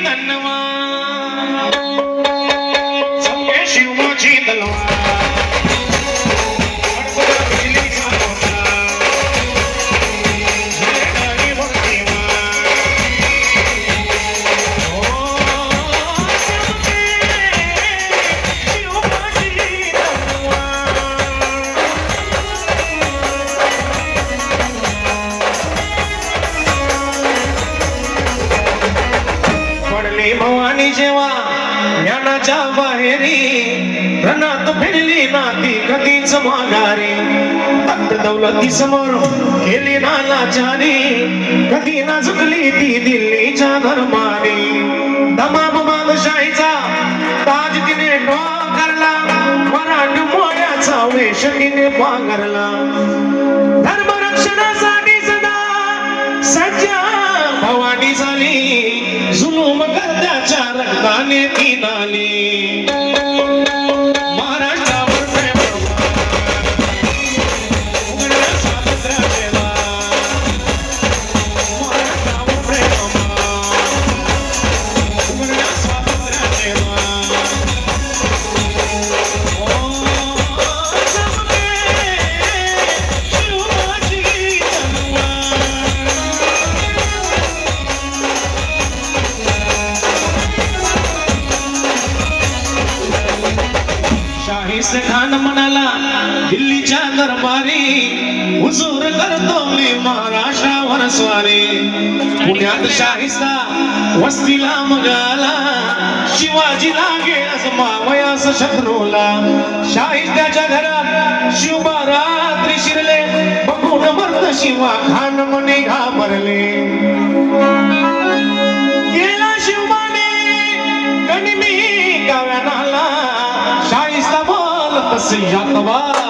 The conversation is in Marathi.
धनवा सबके शिवाची तलवार भवानी जेव्हा ज्ञानाच्या बाहेरी रणात फिरली ना ती कधीच माघारी फक्त दौलती समोर केली ना लाचारी कधी ना झुकली ती दिल्लीच्या धर्मारी दमाम बादशाहीचा ताज तिने डोंगरला मराठमोळ्याचा वेश तिने पांघरला धर्मरक्षणासाठी सदा सज्जा भवानी झाली जुलूम गर्दाच्या रक्ताने ती नाली महाराष्ट्रावर प्रेम उघड्या स्वातंत्र्याला महाराष्ट्रावर प्रेम उघड्या स्वातंत्र्याला खान म्हणाला दिल्लीच्या दरबारी हुजूर करतो मी महाराष्ट्रावर स्वारी पुण्यात शाहिस्ता वस्तीला मगाला शिवाजी लागे मावयास शत्रूला शाहिस्त्याच्या घरात शिवबारात्री शिरले बघून मर्द शिवा खान म्हणे घाबरले गेला शिवबाने गनिमी गाव्यानाला शाहिस्ता तसे यातवा